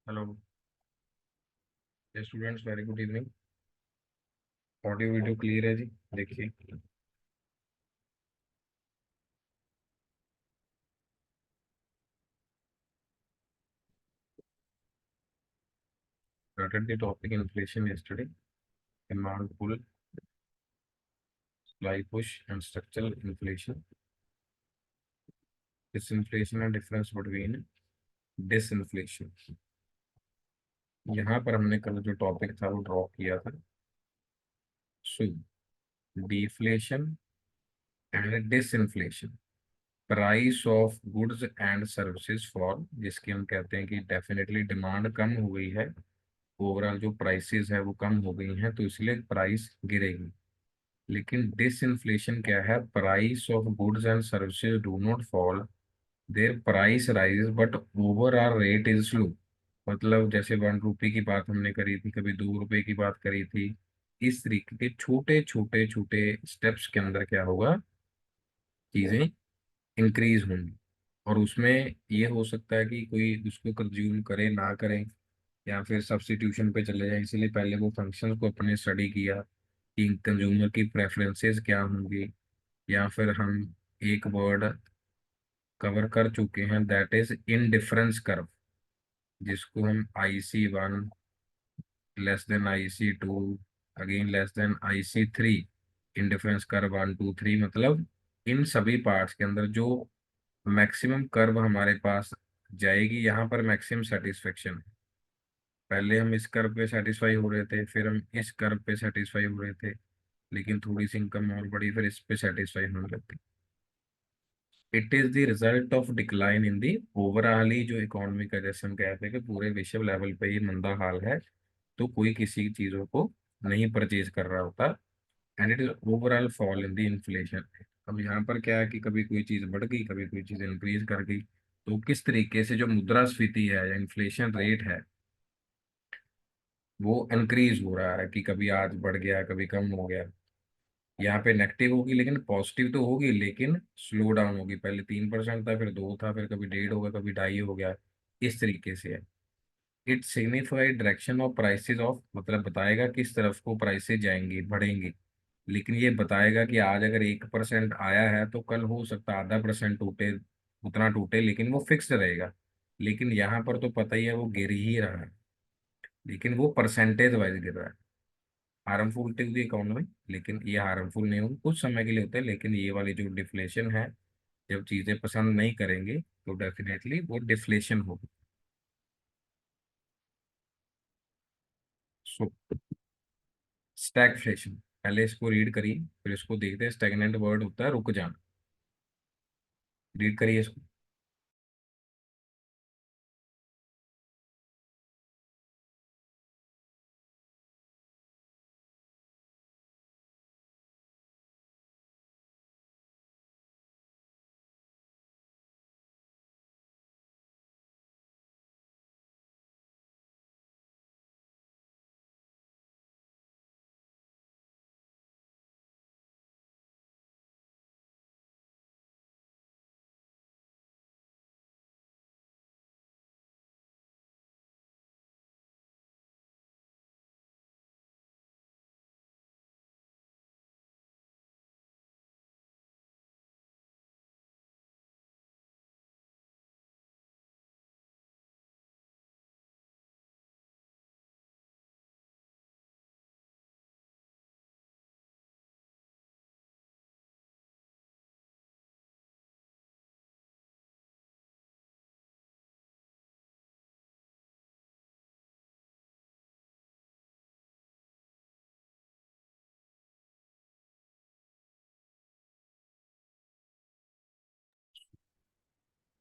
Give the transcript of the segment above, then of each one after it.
Hello students, very good evening. Audio video clear है जी? देखिए, started the topic inflation yesterday. Demand pull, supply push, and structural inflation. Disinflation and difference between disinflation. यहाँ पर हमने कल जो topic था वो ड्रॉ किया था। So deflation and disinflation, price of goods and services for, जिसकी हम कहते हैं कि डेफिनेटली डिमांड कम हो गई है, ओवरऑल जो प्राइसेस है वो कम हो गई हैं, तो इसलिए प्राइस गिरेगी। लेकिन डिसइंफ्लेशन क्या है? Price of goods and services do not fall, there price rise but overall rate is slow. मतलब जैसे 1 रुपए की बात हमने करी थी, कभी 2 रुपए की बात करी थी। इस तरीके के छोटे छोटे छोटे स्टेप्स के अंदर क्या होगा, चीजें इंक्रीज होंगी। और उसमें ये हो सकता है कि कोई उसको कंज्यूम करे ना करे, या फिर सब्स्टिट्यूशन पे चले जाए। इसीलिए पहले वो फंक्शंस को अपने स्टडी किया कि कंज्यूमर की प्रेफरेंसेस क्या होंगी। या फिर हम एक वर्ड कवर कर चुके हैं, दैट इज इनडिफरेंस कर्व, जिसको हम IC1 less than IC2, again less than IC3, indifference curve 1 2 3। मतलब इन सभी पार्ट्स के अंदर जो मैक्सिमम कर्व हमारे पास जाएगी, यहाँ पर मैक्सिमम सेटिस्फेक्शन है। पहले हम इस कर्व पे सेटिस्फाई हो रहे थे, फिर हम इस कर्व पे सेटिस्फाई हो रहे थे, लेकिन थोड़ी सी इनकम और बढ़ी, फिर इस पे सेटिस्फाई होने लगी। It is the result of decline in the overall ही जो इकोनॉमी का, जैसे हम कहते हैं कि पूरे विश्व लेवल पे ये मंदा हाल है, तो कोई किसी चीजों को नहीं परचेज कर रहा होता। And it is overall fall in the inflation. अब यहाँ पर क्या है कि कभी कोई चीज बढ़ गई, कभी कोई चीज इंक्रीज कर गई, तो किस तरीके से जो मुद्रास्फीति है या इन्फ्लेशन रेट है वो इंक्रीज हो रहा है, कि कभी आज बढ़ गया कभी कम हो गया। यहाँ पे नेगेटिव होगी लेकिन पॉजिटिव तो होगी, लेकिन स्लो डाउन होगी। पहले 3% था, फिर 2 था, फिर कभी 1.5 हो गया, कभी 2.5 हो गया। इस तरीके से है। It signified direction of prices of, मतलब बताएगा किस तरफ को प्राइसेस जाएंगी, बढ़ेंगी। लेकिन ये बताएगा कि आज अगर 1% आया है तो कल हो सकता है ½ % टूटे, उतना टूटे, लेकिन वो फिक्स रहेगा। लेकिन यहाँ पर तो पता ही है वो गिर ही रहा है, लेकिन वो परसेंटेज वाइज गिर रहा है। हार्मफुल टू द इकोनॉमी, लेकिन ये हार्मफुल नहीं होगा, कुछ समय के लिए होता है। लेकिन ये वाली जो डिफ्लेशन है, जब चीजें पसंद नहीं करेंगे तो डेफिनेटली वो डिफ्लेशन होगी। सो स्टैगफ्लेशन, पहले इसको रीड करिए, फिर इसको देखते हैं। स्टेगनेंट वर्ड होता है रुक जाना। रीड करिए इसको।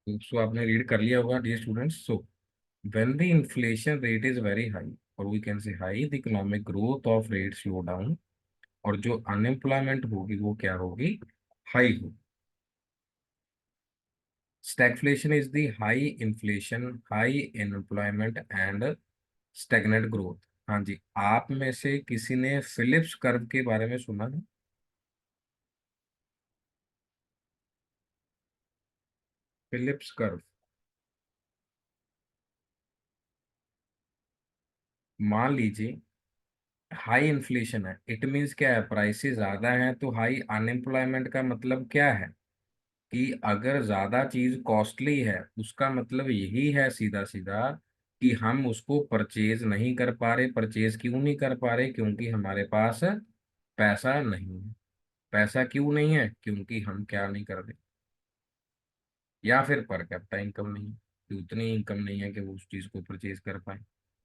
सो आपने रीड कर लिया होगा dear students. So when the inflation rate is very high, और we can say high, the economic growth of rate slow down, और जो अनएम्प्लॉयमेंट होगी वो क्या होगी, हाई होगी। Stagflation is the high inflation, high unemployment and stagnant growth. हाँ जी, आप में से किसी ने फिलिप्स कर्व के बारे में सुना है? Phillips curve. मान लीजिए हाई इन्फ्लेशन है, इट मीन्स क्या है, प्राइसेस ज्यादा हैं, तो हाई अनएम्प्लॉयमेंट का मतलब क्या है कि अगर ज्यादा चीज कॉस्टली है उसका मतलब यही है सीधा सीधा कि हम उसको परचेज नहीं कर पा रहे। परचेज क्यों नहीं कर पा रहे? क्योंकि हमारे पास पैसा नहीं है। पैसा क्यों नहीं है? क्योंकि हम क्या नहीं कर रहे, या फिर पर कैपिटा इनकम नहीं है, कि उतनी इनकम नहीं है कि वो उस चीज को परचेज कर पाए।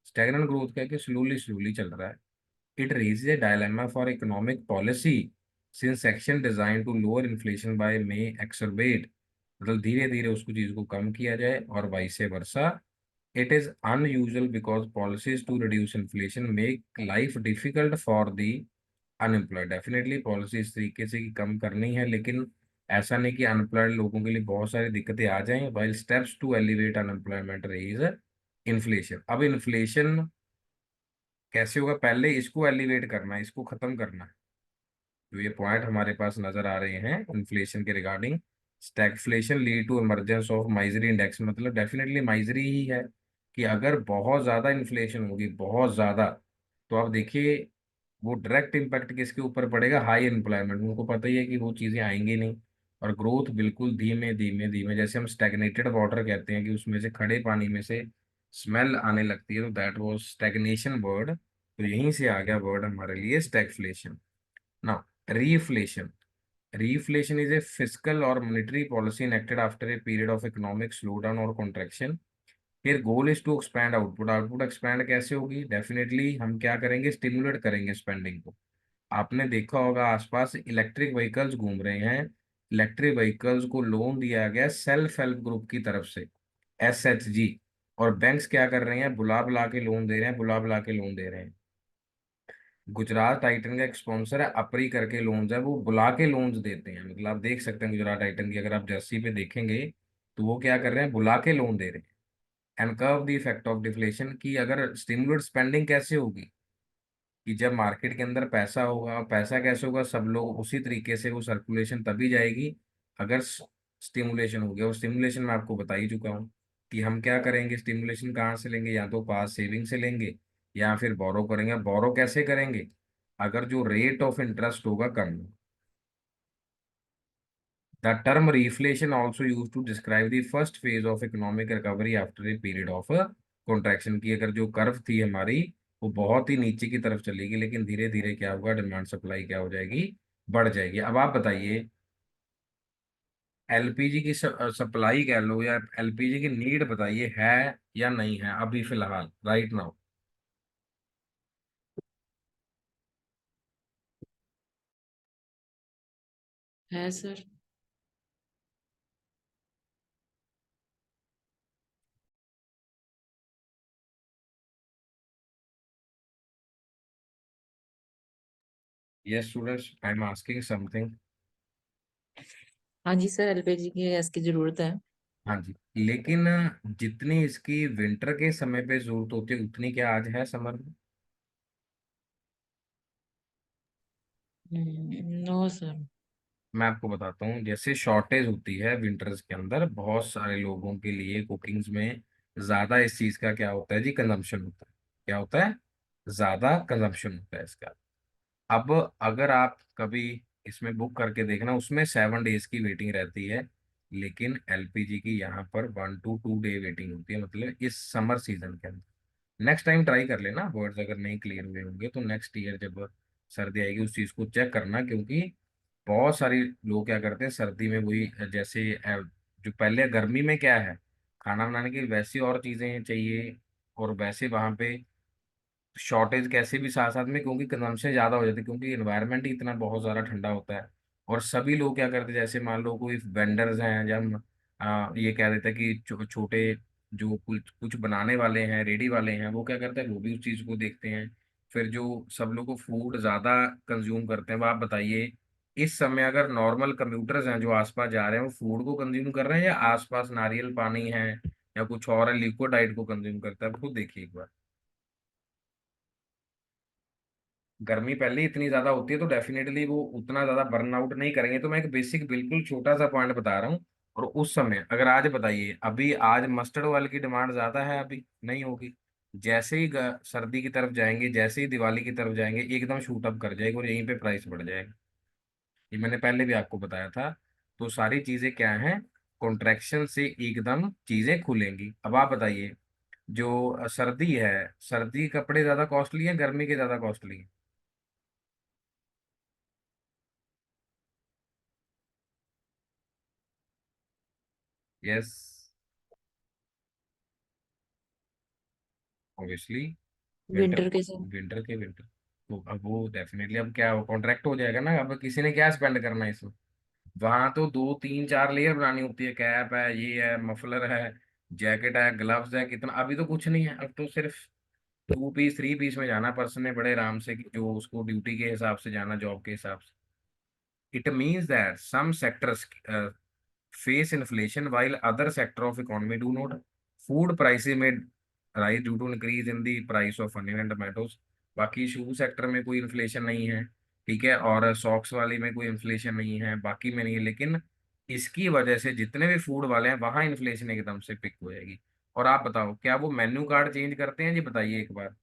स्टैग्नेंट ग्रोथ क्या है कि स्लोली स्लोली चल रहा है। It raises a dilemma for economic policy since action designed to lower inflation by may exacerbate, मतलब धीरे धीरे उसको चीज को कम किया जाए और vice versa. It is unusual because policies to reduce inflation make life difficult for the unemployed. Definitely policy इस तरीके से कि कम करनी है, लेकिन ऐसा नहीं कि अनएम्प्लॉयड लोगों के लिए बहुत सारी दिक्कतें आ जाएं। while steps to elevate unemployment raise inflation, अब इन्फ्लेशन कैसे होगा? पहले इसको एलिवेट करना है, इसको खत्म करना है। तो ये पॉइंट हमारे पास नजर आ रहे हैं इन्फ्लेशन के regarding. Stagflation lead to emergence of misery index, मतलब डेफिनेटली माइजरी ही है कि अगर बहुत ज्यादा इन्फ्लेशन होगी, बहुत ज्यादा, तो आप देखिए वो डायरेक्ट इम्पैक्ट किसके ऊपर पड़ेगा? High employment. उनको पता ही है कि वो चीजें आएंगी नहीं, और ग्रोथ बिल्कुल धीमे धीमे धीमे, जैसे हम स्टैग्नेटेड वाटर कहते हैं कि उसमें से, खड़े पानी में से स्मेल आने लगती है, तो दैट वाज स्टैग्नेशन वर्ड। तो यहीं से आ गया वर्ड हमारे लिए stagflation. Now रीफ्लेशन। Reflation is a fiscal or monetary policy enacted after a period of economic slowdown or contraction. Here goal is to expand output. Output expand कैसे होगी? Definitely हम क्या करेंगे? Stimulate करेंगे स्पेंडिंग को। आपने देखा होगा आसपास इलेक्ट्रिक व्हीकल्स घूम रहे हैं। इलेक्ट्रिक व्हीकल्स को लोन दिया गया सेल्फ हेल्प ग्रुप की तरफ से, SHG। और बैंक्स क्या कर रहे हैं? बुला बुला के लोन दे रहे हैं, बुला बुला के लोन दे रहे हैं। गुजरात टाइटन का एक स्पॉन्सर है अपरी करके लोन्स है, वो बुला के लोन्स देते हैं। मतलब आप देख सकते हैं गुजरात टाइटन की, अगर आप जर्सी पे देखेंगे तो वो क्या कर रहे हैं? बुला के लोन दे रहे हैं। And curve the effect of deflation, की अगर स्टिमुलेट स्पेंडिंग कैसे होगी? कि जब मार्केट के अंदर पैसा होगा, पैसा कैसे होगा? सब लोग उसी तरीके से, वो सर्कुलेशन तभी जाएगी अगर स्टिमुलेशन हो गया। वो स्टिमुलेशन मैं आपको बता ही चुका हूँ कि हम क्या करेंगे, स्टिमुलेशन कहाँ से लेंगे? या तो पास सेविंग से लेंगे या फिर बोरो करेंगे। बोरो कैसे करेंगे? अगर जो रेट ऑफ इंटरेस्ट होगा कम। The term reflation also used to describe the first phase of economic recovery after a period of contraction, की अगर जो कर्व थी हमारी वो बहुत ही नीचे की तरफ चलेगी, लेकिन धीरे धीरे क्या होगा? डिमांड सप्लाई क्या हो जाएगी? बढ़ जाएगी। अब आप बताइए, एलपीजी की सप्लाई कह लो या एलपीजी की नीड बताइए, है या नहीं है अभी फिलहाल, राइट नाउ? है sir. Yes students, I am asking something. हाँ जी सर, एलपीजी की गैस की जरूरत है। हाँ जी, लेकिन जितनी इसकी विंटर के समय पे जरूरत होती है उतनी क्या आज है समर में? No sir. मैं आपको बताता हूँ, जैसे शॉर्टेज होती है विंटर्स के अंदर बहुत सारे लोगों के लिए कुकिंग्स में, ज्यादा इस चीज का क्या होता है जी? कंजम्पशन होता है। क्या होता है? ज्यादा कंजम्पशन होता है इसका। अब अगर आप कभी इसमें बुक करके देखना, उसमें 7 डेज की वेटिंग रहती है, लेकिन एलपीजी की यहाँ पर 1 to 2 डे वेटिंग होती है, मतलब इस समर सीजन के अंदर। नेक्स्ट टाइम ट्राई कर लेना, वर्ड्स अगर नहीं क्लियर हुए होंगे तो नेक्स्ट ईयर जब सर्दी आएगी उस चीज को चेक करना, क्योंकि बहुत सारी लोग क्या करते हैं सर्दी में वही, जैसे जो पहले गर्मी में क्या है, खाना बनाने की वैसी और चीजें चाहिए, और वैसे वहां पे शॉर्टेज कैसे भी साथ साथ में, क्योंकि कंजम्पशन ज्यादा हो जाती है, क्योंकि इन्वायरमेंट ही इतना बहुत ज्यादा ठंडा होता है। और सभी लोग क्या करते हैं, जैसे मान लो कोई वेंडर्स हैं, जब ये कह देते हैं कि छोटे जो कुछ कुछ बनाने वाले हैं, रेडी वाले हैं, वो क्या करते हैं, वो भी उस चीज को देखते हैं। फिर जो सब लोग को फूड ज्यादा कंज्यूम करते हैं, वो आप बताइए इस समय अगर नॉर्मल कम्यूटर्स हैं जो आसपास जा रहे हैं, वो फूड को कंज्यूम कर रहे हैं या आसपास नारियल पानी है या कुछ और है, लिक्विड डाइट को कंज्यूम करता है? आप खुद देखिए एक बार। गर्मी पहले ही इतनी ज्यादा होती है तो डेफिनेटली वो उतना ज्यादा बर्न आउट नहीं करेंगे। तो मैं एक बेसिक बिल्कुल छोटा सा पॉइंट बता रहा हूँ। और उस समय अगर आज बताइए, अभी आज मस्टर्ड ऑयल की डिमांड ज्यादा है? अभी नहीं होगी। जैसे ही सर्दी की तरफ जाएंगे, जैसे ही दिवाली की तरफ जाएंगे, एकदम शूट अप कर जाएगी और यहीं पे प्राइस बढ़ जाएगा। ये मैंने पहले भी आपको बताया था। तो सारी चीजें क्या हैं, कॉन्ट्रैक्शन से एकदम चीजें खुलेंगी। अब आप बताइए, जो सर्दी है, सर्दी के कपड़े ज्यादा कॉस्टली है, गर्मी के ज्यादा कॉस्टली है? Yes, obviously. विंटर, विंटर के साथ। विंटर। तो अब वो डेफिनेटली, अब क्या कॉन्ट्रैक्ट हो जाएगा ना, अब किसी ने क्या स्पेंड करना है इसमें। वहां तो 2 3 4 लेयर बनानी होती है, कैप है, ये है, मफलर है, जैकेट है, ग्लव्स है, कितना। अभी तो कुछ नहीं है, अब तो सिर्फ 2 पीस 3 पीस में जाना पर्सन ने बड़े आराम से, कि जो उसको ड्यूटी के हिसाब से जाना, जॉब के हिसाब से। It means that some sectors face inflation while other sector of economy do not. Food prices may rise due to increase in the price of onion and tomatoes. बाकी शू सेक्टर में कोई इन्फ्लेशन नहीं है, ठीक है, और सॉक्स वाली में कोई इन्फ्लेशन नहीं है, बाकी में नहीं है। लेकिन इसकी वजह से जितने भी फूड वाले हैं वहां इन्फ्लेशन एकदम से पिक हो जाएगी। और आप बताओ, क्या वो मेन्यू कार्ड चेंज करते हैं जी? बताइए एक बार।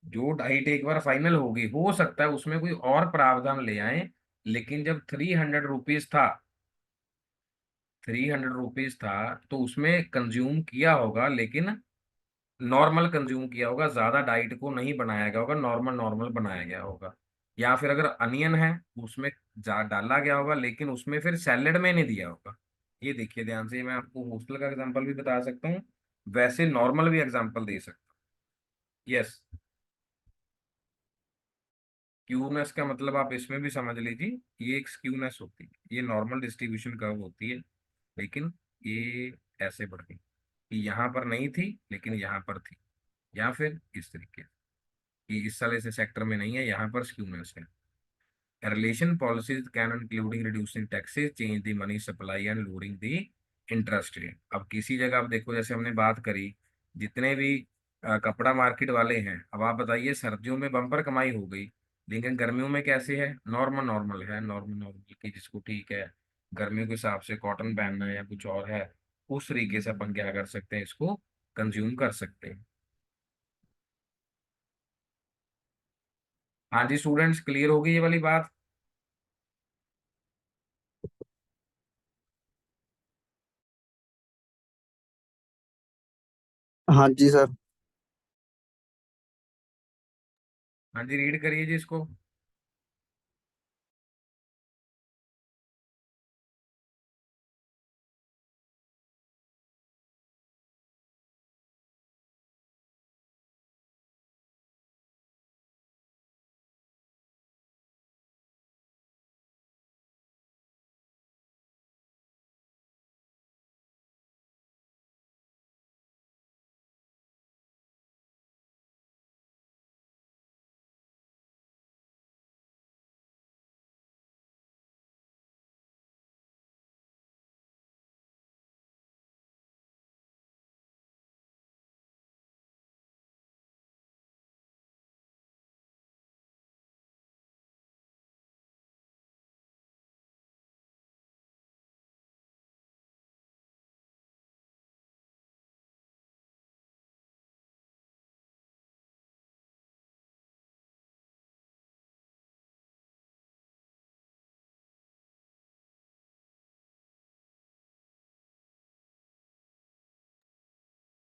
जो डाइट एक बार फाइनल होगी, हो सकता है उसमें कोई और प्रावधान ले आए, लेकिन जब 300 रुपीज था, 300 रुपीज था, तो उसमें कंज्यूम किया होगा, लेकिन नॉर्मल कंज्यूम किया होगा, ज्यादा डाइट को नहीं बनाया गया होगा, नॉर्मल नॉर्मल बनाया गया होगा। या फिर अगर अनियन है, उसमें डाला गया होगा, लेकिन उसमें फिर सैलेड में नहीं दिया होगा। ये देखिए ध्यान से, मैं आपको हॉस्टल का एग्जांपल भी बता सकता हूँ, वैसे नॉर्मल भी एग्जांपल दे सकता हूँ। यस। स्क्यूनेस का मतलब आप इसमें भी समझ लीजिए, ये एक स्क्यूनेस होती है, ये नॉर्मल डिस्ट्रीब्यूशन कर्व होती है, लेकिन ये ऐसे बढ़ गई कि यहाँ पर नहीं थी लेकिन यहाँ पर थी, या फिर इस तरीके कि इस साल ऐसे सेक्टर में नहीं है, यहाँ पर स्क्यूनेस है। Relation policies can including reducing taxes, change the money supply and lowering the interest rate. अब किसी जगह आप देखो, जैसे हमने बात करी, जितने भी कपड़ा मार्केट वाले हैं, अब आप बताइए, सर्दियों में बम्पर कमाई हो गई, लेकिन गर्मियों में कैसे है? नॉर्मल नॉर्मल है, नॉर्मल नॉर्मल की जिसको ठीक है, गर्मियों के हिसाब से कॉटन पहनना है या कुछ और है, उस तरीके से अपन क्या कर सकते हैं, इसको कंज्यूम कर सकते हैं। हाँ जी स्टूडेंट्स, क्लियर होगी ये वाली बात? हाँ जी सर। हाँ जी, रीड करिए जी इसको।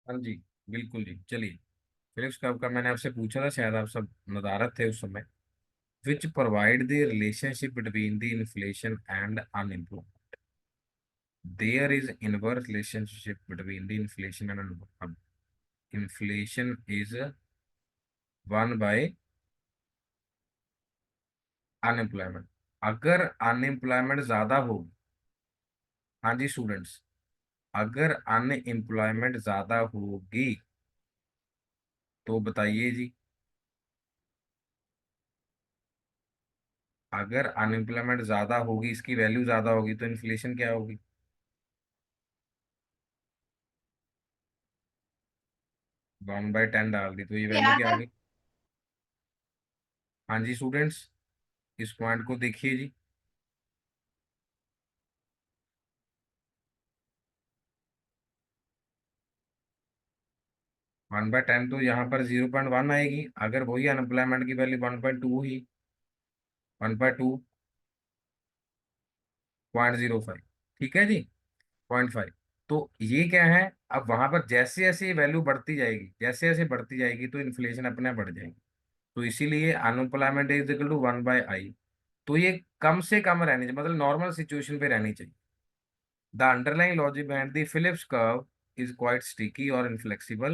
हाँ जी, बिल्कुल जी, चलिए। फिर उसका आपका मैंने आपसे पूछा था, शायद आप सब नदारत थे उस समय। Which provide the relationship between the inflation and unemployment? There is inverse relationship between the inflation and unemployment. Inflation is one by unemployment. अगर अनएम्प्लॉयमेंट ज्यादा हो, हाँ जी स्टूडेंट्स, अगर अनएम्प्लॉयमेंट ज्यादा होगी, तो बताइए जी, अगर अनएम्प्लॉयमेंट ज्यादा होगी, इसकी वैल्यू ज्यादा होगी, तो इन्फ्लेशन क्या होगी? 1/10 डाल दी, तो ये वैल्यू क्या आ गई? हाँ जी स्टूडेंट्स, इस पॉइंट को देखिए जी। 1/10 तो यहाँ पर 0.1 आएगी, अगर वही अनएम्प्लॉयमेंट की वैल्यू 1.2 ही, 1/2, 0.05, ठीक है जी, 0.5। तो ये क्या है, अब वहां पर जैसे जैसे वैल्यू बढ़ती जाएगी, जैसे जैसे बढ़ती जाएगी तो इन्फ्लेशन अपने आप बढ़ जाएगी। तो इसीलिए unemployment is equal to 1/i। तो ये कम से कम रहनी चाहिए, मतलब नॉर्मल सिचुएशन पे रहनी चाहिए। The underlying logic behind the Phillips curve is quite sticky or inflexible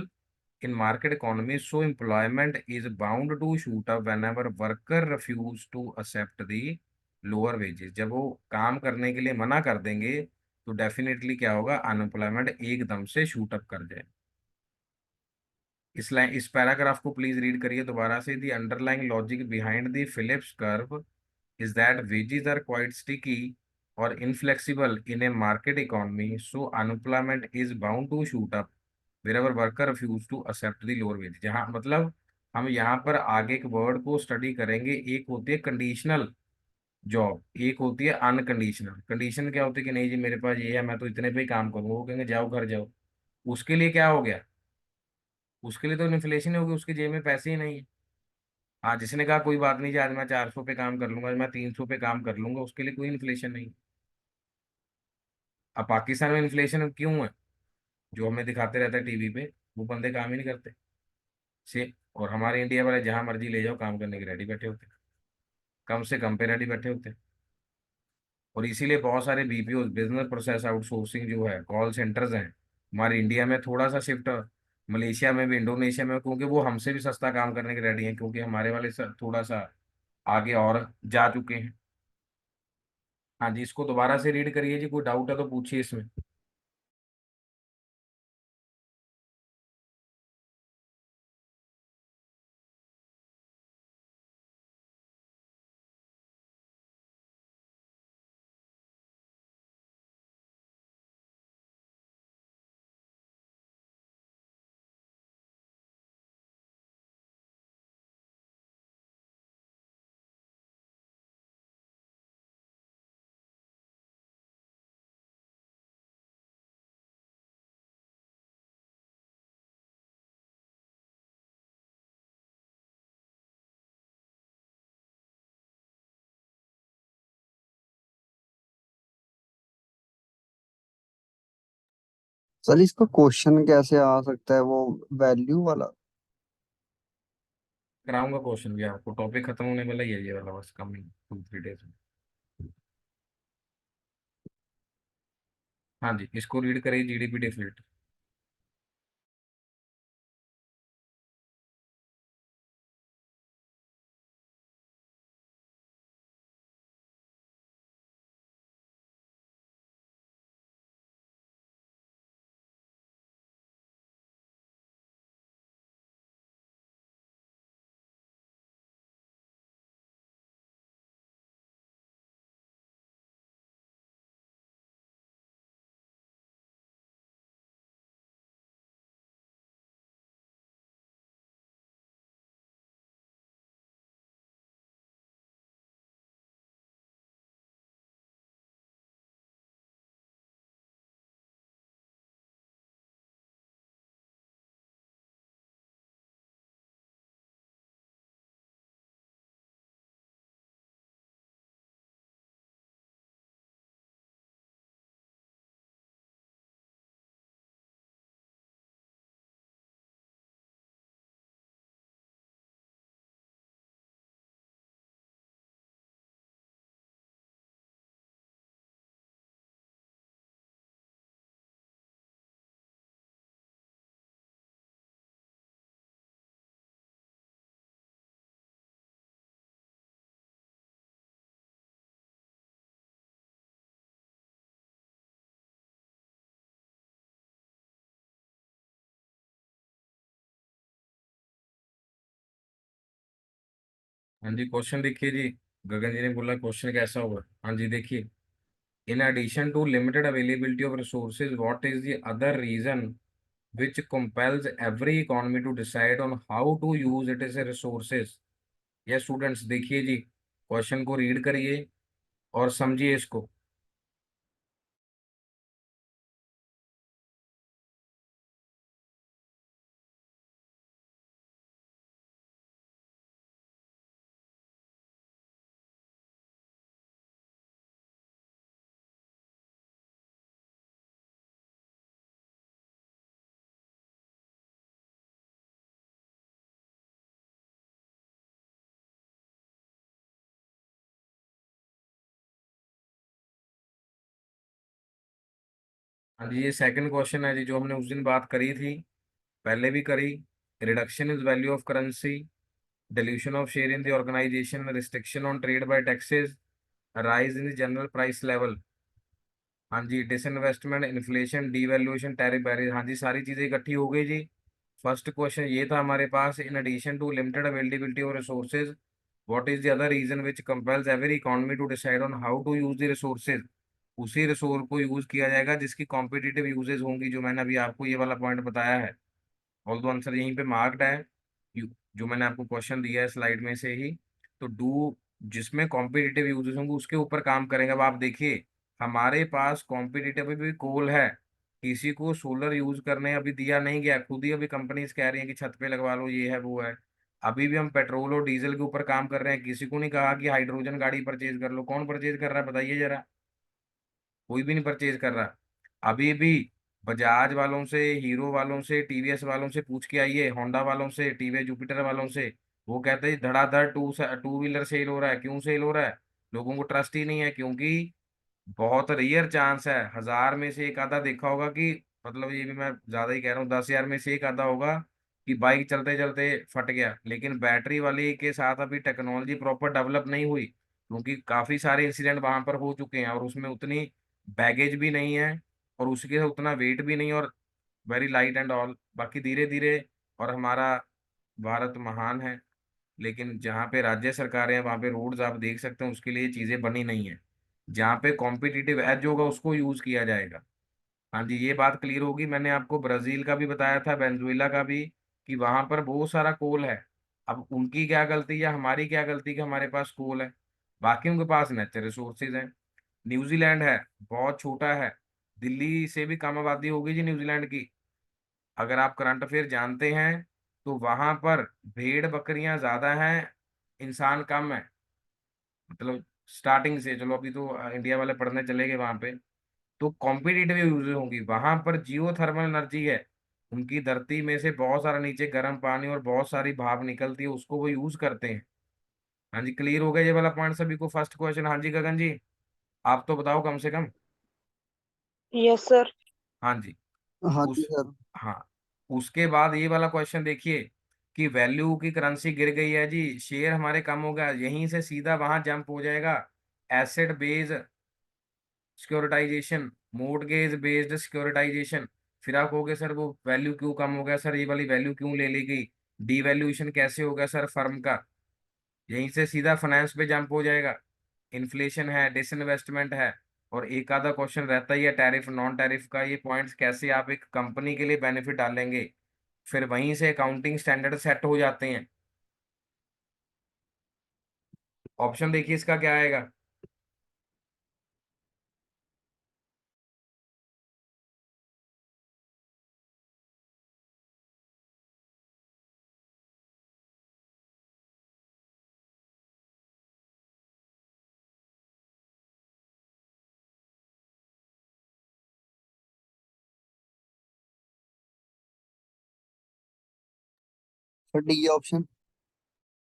in market economy, so employment is bound to shoot up whenever worker refuse to accept the lower wages। जब वो काम करने के लिए मना कर देंगे तो डेफिनेटली क्या होगा, अनएम्प्लॉयमेंट एकदम से शूट अप कर जाए। इस पैराग्राफ को प्लीज रीड करिए दोबारा से। The underlying logic behind the Phillips curve is that wages are quite sticky or inflexible in a market economy, so unemployment is bound to shoot up wherever worker refuse to accept the lower wage। जहाँ मतलब हम यहाँ पर आगे एक word को study करेंगे, एक होती है कंडीशनल जॉब, एक होती है अनकंडीशनल। कंडीशन क्या होती है कि नहीं जी मेरे पास ये है, मैं तो इतने पे ही काम करूंगा, वो कहेंगे जाओ घर जाओ। उसके लिए क्या हो गया, उसके लिए तो इन्फ्लेशन होगी, उसके जेब में पैसे ही नहीं है। हाँ, जिसने कहा कोई बात नहीं जी, आज मैं 400 पे काम कर लूंगा, आज मैं 300 पे काम कर लूंगा, उसके लिए कोई इन्फ्लेशन नहीं। अब पाकिस्तान में इन्फ्लेशन क्यों है, जो हमें दिखाते रहता है टीवी पे, वो बंदे काम ही नहीं करते से। और हमारे इंडिया वाले जहां मर्जी ले जाओ काम करने के रेडी बैठे होते हैं, कम से कम पे रेडी बैठे होते हैं। और इसीलिए बहुत सारे बीपीओ, बिजनेस प्रोसेस आउटसोर्सिंग जो है, कॉल सेंटर्स हैं हमारे इंडिया में, थोड़ा सा शिफ्ट मलेशिया में भी, इंडोनेशिया में, क्योंकि वो हमसे भी सस्ता काम करने के रेडी हैं, क्योंकि हमारे वाले थोड़ा सा आगे और जा चुके हैं। हाँ जी, इसको दोबारा से रीड करिए जी, कोई डाउट है तो पूछिए इसमें। सर इसका क्वेश्चन कैसे आ सकता है, वो वैल्यू वाला? कराऊंगा क्वेश्चन भी आपको, टॉपिक खत्म होने वाला ही है ये वाला, बस कमिंग 2-3 डेज में। हाँ जी, इसको रीड करिए, जीडीपी डिफलेट। हाँ जी, क्वेश्चन देखिए जी। गगन जी ने बोला क्वेश्चन कैसा होगा। हाँ जी देखिए, in addition to limited availability of resources, what is the other reason which compels every economy to decide on how to use it as a resources। ये स्टूडेंट्स देखिए जी, क्वेश्चन को रीड करिए और समझिए इसको। हाँ जी, ये सेकंड क्वेश्चन है जी, जो हमने उस दिन बात करी थी, पहले भी करी। Reduction is value of currency, dilution of share in the organization, restriction on trade by taxes, rise in the general price level। हाँ जी, disinvestment, inflation, devaluation, tariff barrier. हाँ जी, सारी चीजें इकट्ठी हो गई जी। फर्स्ट क्वेश्चन ये था हमारे पास, in addition to limited availability of resources, what is the other reason which compels every economy to decide on how to use the resources. उसी रिसोर्स को यूज किया जाएगा जिसकी कॉम्पिटिटिव यूजेज होंगी, जो मैंने अभी आपको ये वाला पॉइंट बताया है। ऑल दो आंसर यहीं पे मार्क्ड है, जो मैंने आपको क्वेश्चन दिया है स्लाइड में से ही। तो डू, जिसमें कॉम्पिटिटिव यूजेस होंगे उसके ऊपर काम करेंगे। अब आप देखिए, हमारे पास कॉम्पिटिटिव भी कोल है, किसी को सोलर यूज करने अभी दिया नहीं गया, खुद ही अभी कंपनीज कह रही हैं कि छत पे लगवा लो, ये है वो है। अभी भी हम पेट्रोल और डीजल के ऊपर काम कर रहे हैं, किसी को नहीं कहा कि हाइड्रोजन गाड़ी परचेज कर लो। कौन परचेज कर रहा है बताइए जरा? कोई भी नहीं परचेज कर रहा। अभी भी बजाज वालों से, हीरो वालों से, टीवीएस वालों से पूछ के आइए, होंडा वालों से, टीवीएस जुपिटर वालों से, वो कहते हैं धड़ाधड़ टू व्हीलर सेल हो रहा है। क्यों सेल हो रहा है? लोगों को ट्रस्ट ही नहीं है, क्योंकि बहुत रेयर चांस है, 1000 में से एक आधा देखा होगा कि, मतलब ये भी मैं ज्यादा ही कह रहा हूँ, 10,000 में से एक आधा होगा कि बाइक चलते चलते फट गया। लेकिन बैटरी वाली के साथ अभी टेक्नोलॉजी प्रॉपर डेवलप नहीं हुई, क्योंकि काफी सारे इंसिडेंट वहां पर हो चुके हैं, और उसमें उतनी बैगेज भी नहीं है, और उसके उतना वेट भी नहीं, और वेरी लाइट एंड ऑल। बाकी धीरे धीरे, और हमारा भारत महान है, लेकिन जहाँ पे राज्य सरकारें हैं वहाँ पे रोड्स आप देख सकते हैं, उसके लिए चीजें बनी नहीं है। जहाँ पे कॉम्पिटिटिव एज होगा उसको यूज किया जाएगा। हाँ जी, ये बात क्लियर होगी। मैंने आपको ब्राजील का भी बताया था, वेनेजुएला का भी, कि वहां पर बहुत सारा कोल है। अब उनकी क्या गलती या हमारी क्या गलती कि हमारे पास कोल है, बाकी उनके पास नेचुरल रिसोर्सेज हैं। न्यूजीलैंड है, बहुत छोटा है, दिल्ली से भी कम आबादी होगी जी न्यूजीलैंड की। अगर आप करंट अफेयर जानते हैं तो वहां पर भेड़ बकरियां ज्यादा हैं, इंसान कम है। मतलब स्टार्टिंग से, चलो अभी तो इंडिया वाले पढ़ने चले गए वहां पे, तो कॉम्पिटिटिव यूज होंगी। वहां पर जियो थर्मल एनर्जी है, उनकी धरती में से बहुत सारा नीचे गर्म पानी और बहुत सारी भाप निकलती है, उसको वो यूज करते हैं। हाँ जी, क्लियर हो गया ये वाला पॉइंट सभी को? First question. हाँ जी गगन जी, आप तो बताओ कम से कम। Yes sir. हाँ जी। हाँ जी उस सर। हाँ, उसके बाद ये वाला क्वेश्चन देखिए, कि वैल्यू की करेंसी गिर गई है जी, शेयर हमारे कम हो गया, यहीं से सीधा वहां जंप हो जाएगा, asset based securitisation, mortgage based securitisation. फिर आप कहोगे सर वो वैल्यू क्यों कम हो गया, सर ये वाली वैल्यू क्यों ले ली गई, डीवैल्यूएशन कैसे हो गया सर फर्म का, यहीं से सीधा फाइनेंस पे जंप हो जाएगा। इन्फ्लेशन है, डिसइन्वेस्टमेंट है, और एक आधा क्वेश्चन रहता ही है टैरिफ नॉन टैरिफ का। ये पॉइंट्स कैसे आप एक कंपनी के लिए बेनिफिट डालेंगे, फिर वहीं से अकाउंटिंग स्टैंडर्ड सेट हो जाते हैं। ऑप्शन देखिए इसका क्या आएगा। Sir D option.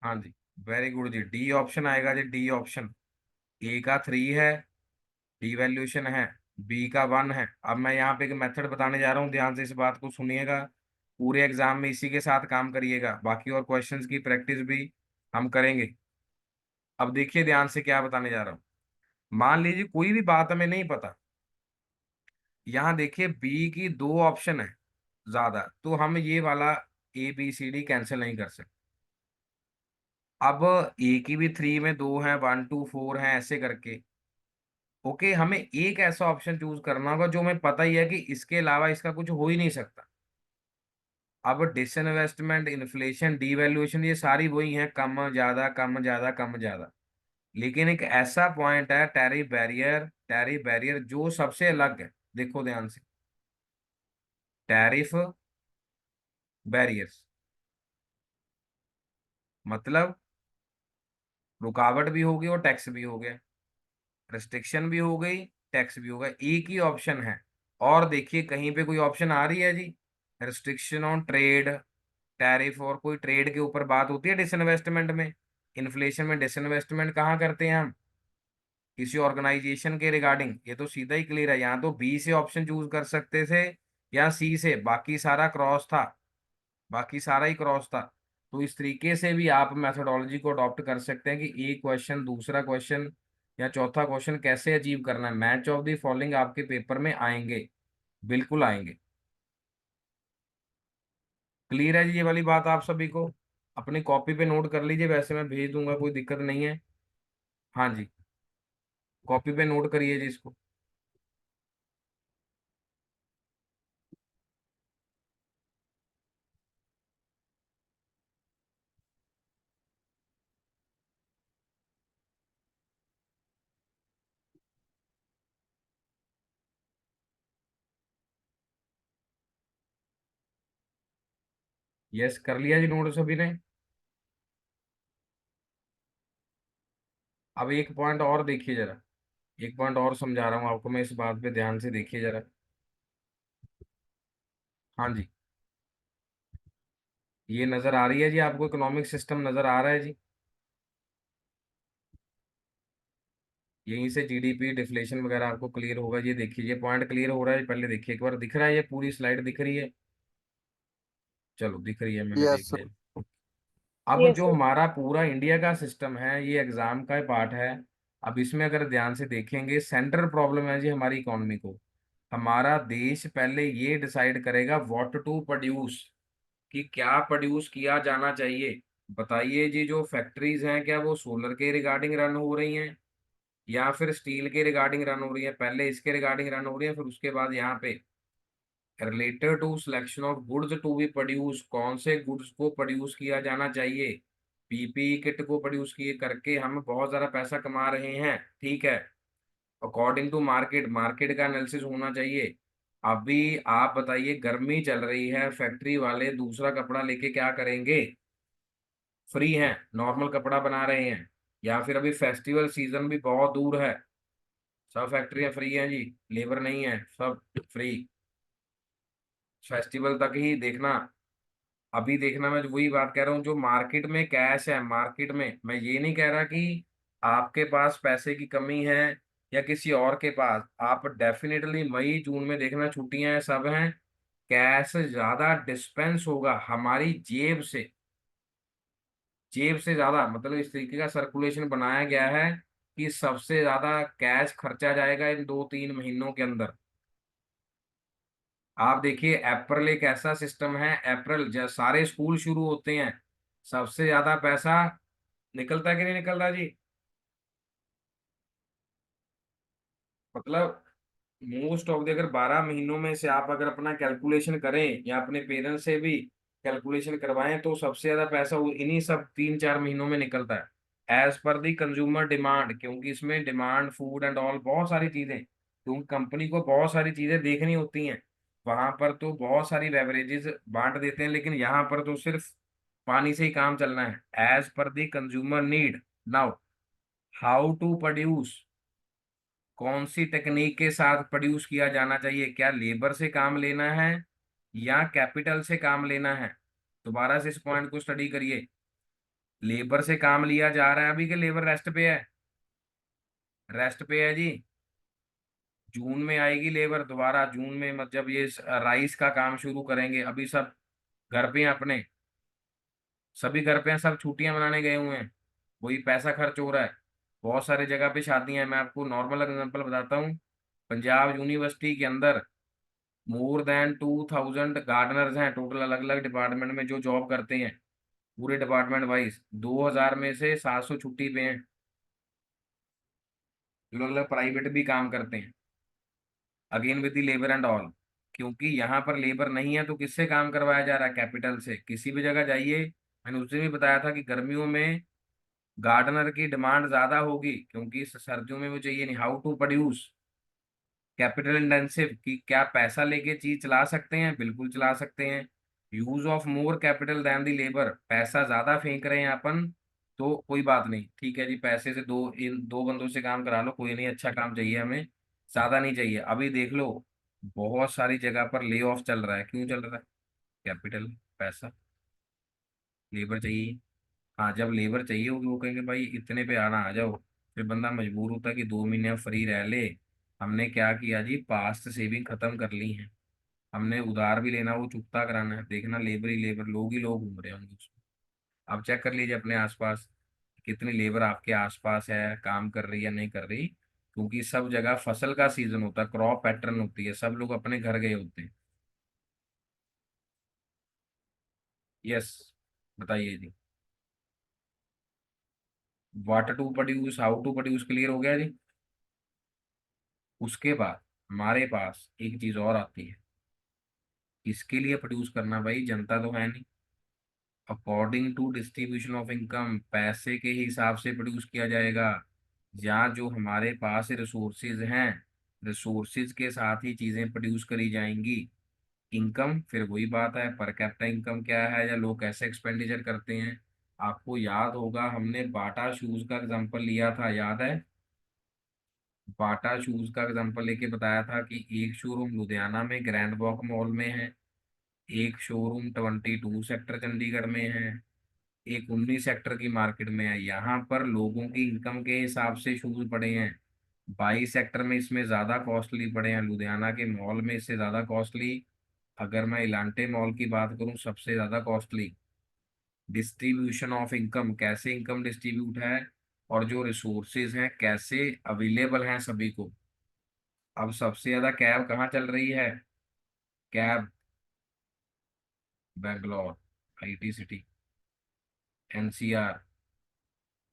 हाँ जी, वेरी गुड जी, डी ऑप्शन आएगा जी, डी ऑप्शन। ए का 3 है, डिवैल्यूएशन है, बी का 1 है। अब मैं यहाँ पे एक मेथड बताने जा रहा हूँ, ध्यान से इस बात को सुनिएगा, पूरे एग्जाम में इसी के साथ काम करिएगा, बाकी और क्वेश्चंस की प्रैक्टिस भी हम करेंगे। अब देखिए ध्यान से क्या बताने जा रहा हूँ। मान लीजिए कोई भी बात हमें नहीं पता, यहाँ देखिए बी की 2 ऑप्शन है ज्यादा, तो हम ये वाला A B C D cancel नहीं कर सकते। अब ए की भी 3 में 2 है, 1 2 4 है, ऐसे करके। ओके, हमें एक ऐसा ऑप्शन चूज करना होगा जो हमें पता ही है कि इसके अलावा इसका कुछ हो ही नहीं सकता। अब डिसइन्वेस्टमेंट, इन्फ्लेशन, डीवैल्यूएशन, ये सारी वही है, कम ज्यादा कम ज्यादा कम ज्यादा। लेकिन एक ऐसा पॉइंट है टैरिफ बैरियर, टैरिफ बैरियर जो सबसे अलग है, देखो ध्यान से, टैरिफ बैरियर्स मतलब रुकावट भी होगी और टैक्स भी हो गया, रिस्ट्रिक्शन भी हो गई, टैक्स भी होगा, एक ही ऑप्शन है। और देखिए कहीं पे कोई ऑप्शन आ रही है जी, रिस्ट्रिक्शन ऑन ट्रेड, टैरिफ और कोई ट्रेड के ऊपर बात होती है डिसइन्वेस्टमेंट में। इन्फ्लेशन में डिसइन्वेस्टमेंट कहाँ करते हैं हम? किसी ऑर्गेनाइजेशन के रिगार्डिंग, ये तो सीधा ही क्लियर है। यहाँ तो बी से ऑप्शन चूज कर सकते थे या सी से, बाकी सारा क्रॉस था, बाकी सारा ही क्रॉस था। तो इस तरीके से भी आप मेथोडोलॉजी को अडॉप्ट कर सकते हैं कि एक क्वेश्चन, दूसरा क्वेश्चन या चौथा क्वेश्चन कैसे अचीव करना है। मैच ऑफ द फॉलोइंग आपके पेपर में आएंगे, बिल्कुल आएंगे। क्लियर है जी ये वाली बात आप सभी को? अपनी कॉपी पे नोट कर लीजिए, वैसे मैं भेज दूंगा, कोई दिक्कत नहीं है। हाँ जी, कॉपी पे नोट करिए जी इसको। यस, कर लिया जी नोट सभी ने। अब एक पॉइंट और देखिए जरा, एक पॉइंट और समझा रहा हूँ आपको मैं, इस बात पे ध्यान से देखिए जरा। हाँ जी, ये नजर आ रही है जी आपको, इकोनॉमिक सिस्टम नजर आ रहा है जी? यहीं से जीडीपी डिफ्लेशन वगैरह आपको क्लियर होगा। ये देखिए, ये पॉइंट क्लियर हो रहा है, पहले देखिए एक बार, दिख रहा है? ये पूरी स्लाइड दिख रही है? चलो दिख रही है, मैंने यस देख सर। लिया। अब यस जो सर। हमारा पूरा इंडिया का सिस्टम है, ये एग्जाम का पार्ट है। अब इसमें अगर ध्यान से देखेंगे, सेंट्रल प्रॉब्लम है जी हमारी इकोनॉमी को। हमारा देश पहले ये डिसाइड करेगा व्हाट टू प्रोड्यूस, कि क्या प्रोड्यूस किया जाना चाहिए। बताइए जी, जो फैक्ट्रीज हैं क्या वो सोलर के रिगार्डिंग रन हो रही हैं या फिर स्टील के रिगार्डिंग रन हो रही है? पहले इसके रिगार्डिंग रन हो रही है, फिर उसके बाद यहाँ पे related to selection of goods to be produce, कौन से गुड्स को प्रोड्यूस किया जाना चाहिए। पीपीई किट को प्रोड्यूस किए करके हम बहुत ज़्यादा पैसा कमा रहे हैं, ठीक है। अकॉर्डिंग टू मार्केट, मार्केट का एनालिसिस होना चाहिए। अभी आप बताइए, गर्मी चल रही है, फैक्ट्री वाले दूसरा कपड़ा लेके क्या करेंगे? फ्री हैं, नॉर्मल कपड़ा बना रहे हैं। या फिर अभी फेस्टिवल सीजन भी बहुत दूर है, सब फैक्ट्रियां फ्री हैं जी, लेबर नहीं है, सब फ्री। फेस्टिवल तक ही देखना। अभी देखना, मैं वही बात कह रहा हूँ, जो मार्केट में कैश है, मार्केट में, मैं ये नहीं कह रहा कि आपके पास पैसे की कमी है या किसी और के पास। आप डेफिनेटली मई जून में देखना, छुट्टियां हैं, सब हैं, कैश ज्यादा डिस्पेंस होगा हमारी जेब से, जेब से ज्यादा। मतलब इस तरीके का सर्कुलेशन बनाया गया है कि सबसे ज्यादा कैश खर्चा जाएगा इन 2-3 महीनों के अंदर। आप देखिए, अप्रैल एक ऐसा सिस्टम है, अप्रैल जब सारे स्कूल शुरू होते हैं, सबसे ज्यादा पैसा निकलता है कि नहीं निकलता जी? मतलब मोस्ट ऑफ द, अगर 12 महीनों में से आप अगर अपना कैलकुलेशन करें या अपने पेरेंट्स से भी कैलकुलेशन करवाएं, तो सबसे ज्यादा पैसा वो इन्हीं सब 3-4 महीनों में निकलता है, as per the consumer demand. क्योंकि इसमें डिमांड, फूड एंड ऑल, बहुत सारी चीजें, क्योंकि कंपनी को बहुत सारी चीजें देखनी होती हैं। वहां पर तो बहुत सारी बेवरेजेस बांट देते हैं, लेकिन यहाँ पर तो सिर्फ पानी से ही काम चलना है। As per the consumer need. Now, how to produce, कौन सी टेक्निक के साथ प्रोड्यूस किया जाना चाहिए? क्या लेबर से काम लेना है या कैपिटल से काम लेना है? दोबारा से इस पॉइंट को स्टडी करिए। लेबर से काम लिया जा रहा है अभी, के लेबर रेस्ट पे है? रेस्ट पे है जी। जून में आएगी लेबर दोबारा, जून में, मतलब जब ये राइस का काम शुरू करेंगे। अभी सब घर पे हैं अपने, सभी घर पे हैं, सब छुट्टियां मनाने गए हुए हैं, वही पैसा खर्च हो रहा है। बहुत सारी जगह पे शादियां हैं। मैं आपको नॉर्मल एग्जांपल बताता हूँ, पंजाब यूनिवर्सिटी के अंदर मोर देन 2000 गार्डनर्स हैं टोटल, अलग अलग डिपार्टमेंट में जो जॉब करते हैं, पूरे डिपार्टमेंट वाइज। 2000 में से 700 छुट्टी पे हैं, जो अलग अलग प्राइवेट भी काम करते हैं, again with the labour and all. क्योंकि यहाँ पर लेबर नहीं है, तो किससे काम करवाया जा रहा है? कैपिटल से। किसी भी जगह जाइए, मैंने उस दिन भी बताया था कि गर्मियों में गार्डनर की डिमांड ज्यादा होगी, क्योंकि सर्दियों में वो चाहिए नहीं। How to produce, capital intensive, कि क्या पैसा लेके चीज चला सकते हैं? बिल्कुल चला सकते हैं। Use of more capital than the labour, पैसा ज्यादा फेंक रहे हैं अपन, तो कोई बात नहीं, ठीक है जी, पैसे से इन दो बंदों से काम करा लो, कोई नहीं, अच्छा काम चाहिए हमें, ज्यादा नहीं चाहिए। अभी देख लो, बहुत सारी जगह पर ले ऑफ चल रहा है, क्यों चल रहा है? कैपिटल, पैसा, लेबर चाहिए। हाँ, जब लेबर चाहिए होगी, वो कहेंगे भाई इतने पे आना, आ जाओ, फिर बंदा मजबूर होता है कि 2 महीने फ्री रह ले। हमने क्या किया जी, पास्ट सेविंग खत्म कर ली है। हमने उधार भी लेना, वो चुकता कराना है। देखना लेबर ही लेबर, लोग ही लोग घूम रहे होंगे उसमें। आप चेक कर लीजिए अपने आसपास, कितनी लेबर आपके आसपास है, काम कर रही है नहीं कर रही। क्योंकि सब जगह फसल का सीजन होता है, क्रॉप पैटर्न होती है, सब लोग अपने घर गए होते हैं। यस, बताइए जी। What to produce, how to produce, clear हो गया जी। उसके बाद हमारे पास एक चीज और आती है, इसके लिए प्रोड्यूस करना, भाई जनता तो है नहीं। According to distribution of income, पैसे के हिसाब से प्रोड्यूस किया जाएगा। या जो हमारे पास रिसोर्सेज हैं, रिसोर्सेज के साथ ही चीजें प्रोड्यूस करी जाएंगी। इनकम फिर वही बात है, पर कैपिटा इनकम क्या है या लोग कैसे एक्सपेंडिचर करते हैं। आपको याद होगा हमने बाटा शूज का एग्जांपल लिया था, याद है। बाटा शूज का एग्जांपल लेके बताया था कि एक शोरूम लुधियाना में ग्रैंड वॉक मॉल में है, एक शोरूम 22 सेक्टर चंडीगढ़ में है, एक 19 सेक्टर की मार्केट में है। यहाँ पर लोगों की इनकम के हिसाब से शूज पड़े हैं। 22 सेक्टर में इसमें ज्यादा कॉस्टली पड़े हैं, लुधियाना के मॉल में इससे ज्यादा कॉस्टली। अगर मैं इलांटे मॉल की बात करूं, सबसे ज्यादा कॉस्टली। डिस्ट्रीब्यूशन ऑफ इनकम, कैसे इनकम डिस्ट्रीब्यूट है, और जो रिसोर्सेज हैं कैसे अवेलेबल हैं सभी को। अब सबसे ज्यादा कैब कहाँ चल रही है, cab Bangalore, IT city, NCR.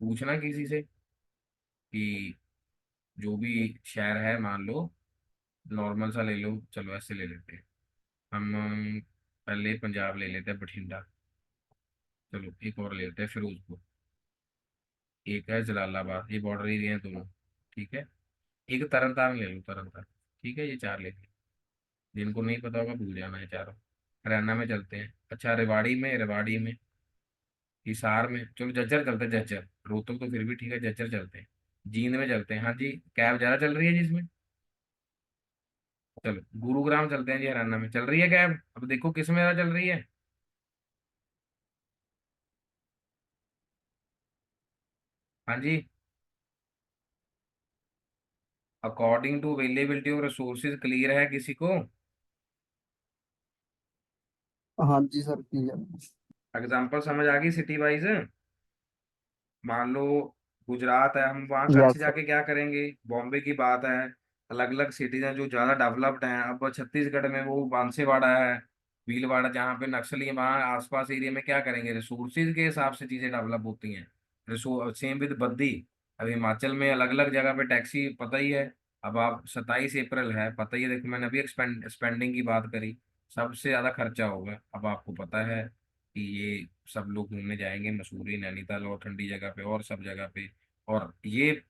पूछना किसी से कि जो भी शहर है, मान लो नॉर्मल सा ले लो, चलो ऐसे ले लेते हैं हम। पहले पंजाब ले लेते हैं, बठिंडा। चलो एक और ले लेते हैं, फिरोजपुर। एक है जलालाबाद, ये बॉर्डर एरिया है दोनों। ठीक है। एक तरन तारण ले लो, तरन तारण। ठीक है, ये चार ले लो। जिनको नहीं पता होगा भूल जाना है चारों। हरियाणा में चलते हैं, अच्छा रेवाड़ी में, रेवाड़ी में, हिसार में, चलो झज्जर चलते हैं, झज्जर। रोहतक तो फिर भी ठीक है, झज्जर चलते हैं। जींद में चलते हैं, हाँ जी। कैब ज्यादा चल रही है जिसमें। चलो गुरुग्राम चलते हैं जी, हरियाणा में चल रही है कैब। अब देखो किस में ज्यादा चल रही है। हाँ जी। According to availability of resources, clear है किसी को। हाँ जी सर, क्लियर। एग्जाम्पल समझ आ गई सिटी वाइज। मान लो गुजरात है, हम वहाँ कच्छ यस सर। जाके क्या करेंगे, बॉम्बे की बात है। अलग अलग सिटीज हैं जो ज्यादा डेवलप्ड हैं। अब छत्तीसगढ़ में वो बांसीवाड़ा है, भीलवाड़ा, जहाँ पे नक्सली है, वहाँ आसपास एरिया में क्या करेंगे, रिसोर्सेज के हिसाब से चीजें डेवलप होती हैं। रिसो सेम विद बद्दी। अब हिमाचल में अलग अलग जगह पे टैक्सी, पता ही है। अब आप 27 अप्रैल है, पता ही है, देखो मैंने अभी स्पेंडिंग की बात करी। सबसे ज्यादा खर्चा होगा, अब आपको पता है कि ये सब लोग घूमने जाएंगे मसूरी, नैनीताल और ठंडी जगह पे और सब जगह पे। और ये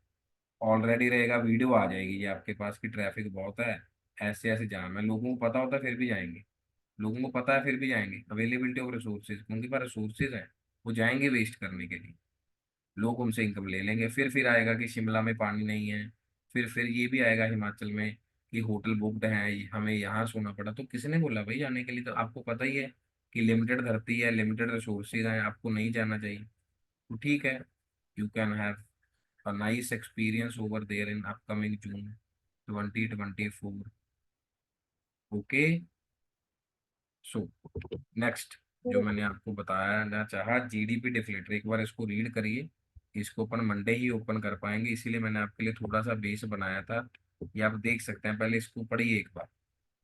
ऑलरेडी रहेगा, वीडियो आ जाएगी ये आपके पास कि ट्रैफिक बहुत है, ऐसे ऐसे जाम है। लोगों को पता होता है फिर भी जाएंगे, लोगों को पता है फिर भी जाएंगे। अवेलेबिलिटी ऑफ रिसोर्सेज, उनके पास रिसोर्सेज है, वो जाएंगे वेस्ट करने के लिए। लोग उनसे इनकम ले लेंगे। फिर आएगा कि शिमला में पानी नहीं है। फिर ये भी आएगा हिमाचल में कि होटल बुकड है, हमें यहाँ सोना पड़ा। तो किसने बोला भाई जाने के लिए, तो आपको पता ही है कि लिमिटेड धरती है, लिमिटेड रिसोर्सेज हैं, आपको नहीं जाना चाहिए। तो ठीक है, you can have a nice experience over there in upcoming June 2024। Okay. So next, जो मैंने आपको बताया ना चाहा, जीडीपी डिफ्लेटर, एक बार इसको रीड करिए। इसको अपन मंडे ही ओपन कर पाएंगे, इसीलिए मैंने आपके लिए थोड़ा सा बेस बनाया था। ये आप देख सकते हैं, पहले इसको पढ़िए एक बार।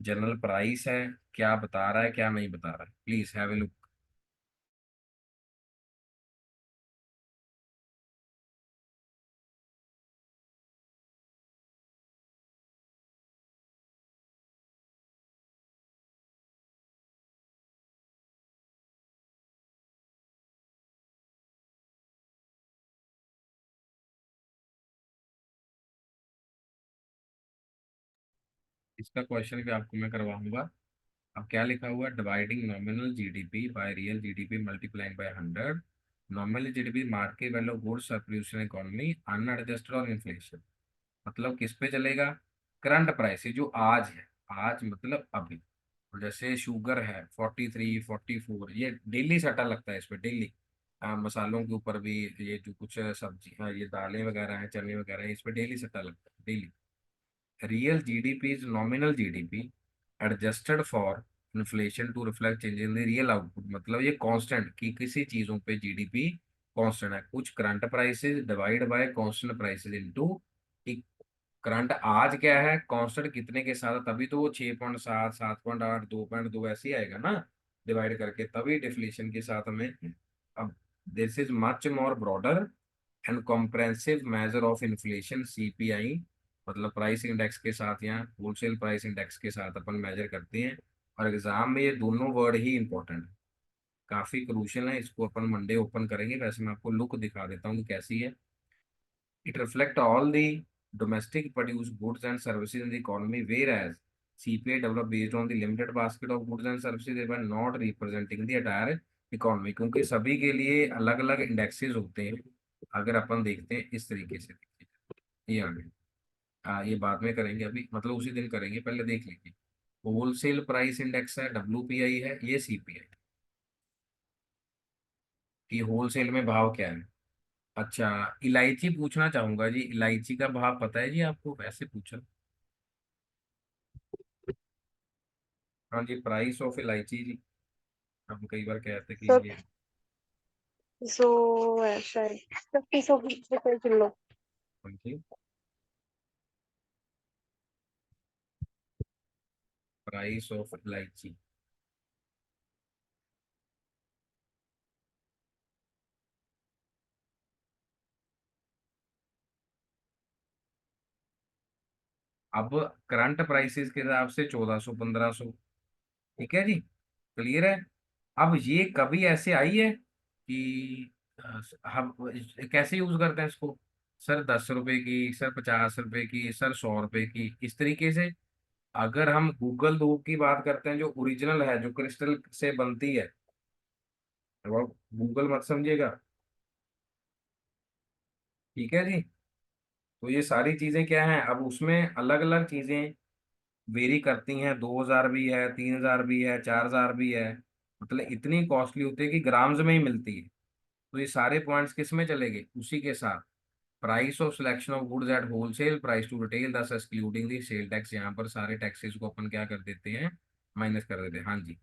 जनरल प्राइस है, क्या बता रहा है क्या नहीं बता रहा है, प्लीज हैव ए लुक। इसका क्वेश्चन भी आपको मैं करवाऊंगा। अब क्या लिखा हुआ है, dividing nominal GDP by real GDP multiplying by 100। Nominal GDP market value of goods production economy unadjusted और इन्फ्लेशन। मतलब किस पे चलेगा, करंट प्राइस, जो आज है, आज मतलब अभी। और जैसे शुगर है 43 44, ये डेली सट्टा लगता है इस पे, डेली। मसालों के ऊपर भी, ये जो कुछ सब्जी ये दालें वगैरह हैं, चने वगैरह हैं, इस पे डेली सट्टा लगता है, daily. Real GDP is nominal GDP adjusted for inflation to reflect change in the real output. मतलब ये कांस्टेंट कि किसी चीजों पे जीडीपी कांस्टेंट है, कुछ current prices divide by constant prices into, current आज क्या है कांस्टेंट कितने के साथ, तभी तो वो 6.7, 7.8, 2.2 ऐसे ही आएगा ना, डिवाइड करके, तभी डिफ्लेशन के साथ हमें। अब this is much more broader and comprehensive measure of inflation, CPI, मतलब प्राइस इंडेक्स के साथ या होलसेल प्राइस इंडेक्स के साथ अपन मेजर करते हैं। और एग्जाम में ये दोनों वर्ड ही इंपॉर्टेंट है, काफी क्रूशियल है। इसको अपन मंडे ओपन करेंगे। वैसे मैं आपको लुक दिखा देता हूँ कि कैसी है। It reflects all the domestic produced goods and services in the economy, whereas CPI developed based on the limited basket of goods and services, thereby not representing the entire economy। क्योंकि सभी के लिए अलग अलग इंडेक्सेस होते हैं। अगर अपन देखते हैं इस तरीके से, देखिए ये आगे, ये बाद में करेंगे, अभी मतलब उसी दिन करेंगे, पहले देख लीजिए। होलसेल प्राइस इंडेक्स है, WPI है, ये CPI, कि होलसेल में भाव क्या है। अच्छा, इलायची पूछना चाहूंगा जी, इलायची का भाव पता है जी आपको? वैसे पूछा। हाँ जी, प्राइस ऑफ इलायची जी, हम कई बार कहते हैं सर कि ये, सो ऐसा है 36 रुपए किलो। हाँ जी, प्राइस ऑफ इलायची। अब करंट प्राइसेस के हिसाब से 1400, 1500, ठीक है जी, क्लियर है। अब ये कभी ऐसे आई है कि हम कैसे यूज करते हैं इसको, सर 10 रुपए की, सर 50 रुपए की, सर 100 रुपए की, इस तरीके से। अगर हम गूगल धूप की बात करते हैं, जो ओरिजिनल है, जो क्रिस्टल से बनती है, वो गूगल मत समझिएगा, ठीक है जी। तो ये सारी चीजें क्या हैं, अब उसमें अलग अलग चीजें वेरी करती हैं, 2000 भी है, 3000 भी है, 4000 भी है, मतलब इतनी कॉस्टली होती है कि ग्राम्स में ही मिलती है। तो ये सारे पॉइंट्स किस में चलेंगे, उसी के साथ। Price of selection of goods at wholesale price to retail दस एक्सक्लूडिंग द सेल टैक्स, यहाँ पर सारे टैक्सेस को अपन क्या कर देते हैं, माइनस कर देते हैं। हाँ जी,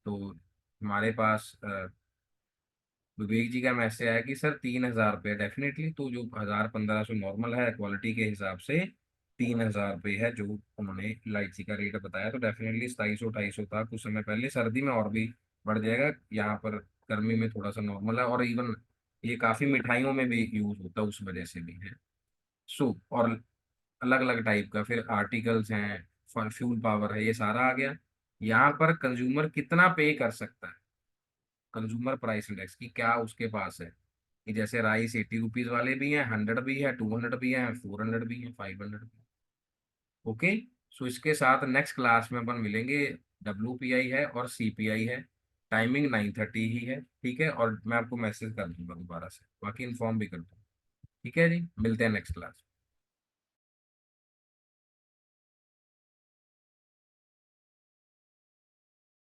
तो हमारे पास विवेक जी का मैसेज आया कि सर 3000 रुपये डेफिनेटली, तो जो 1000, 1500 नॉर्मल है क्वालिटी के हिसाब से, 3000 रुपये है जो उन्होंने इलायची का रेट बताया। तो डेफिनेटली 2700, 2800 था कुछ समय पहले, सर्दी में और भी बढ़ जाएगा, यहाँ पर गर्मी में थोड़ा सा नॉर्मल है। और इवन ये काफी मिठाइयों में भी यूज होता है, उस वजह से भी है। सो और अलग अलग टाइप का फिर आर्टिकल्स हैं, फ्यूल पावर है, ये सारा आ गया। यहाँ पर कंज्यूमर कितना पे कर सकता है, कंज्यूमर प्राइस इंडेक्स की क्या उसके पास है, कि जैसे राइस 80 रुपीज वाले भी हैं, 100 भी है, 200 भी है, 400 भी है, 500 भी है। ओके, सो इसके साथ नेक्स्ट क्लास में अपन मिलेंगे। WPI है और CPI है, टाइमिंग 9:30 ही है, ठीक है। और मैं आपको मैसेज कर दूंगा दोबारा से, बाकी इन्फॉर्म भी कर दूंगा, ठीक है जी। मिलते हैं नेक्स्ट क्लास।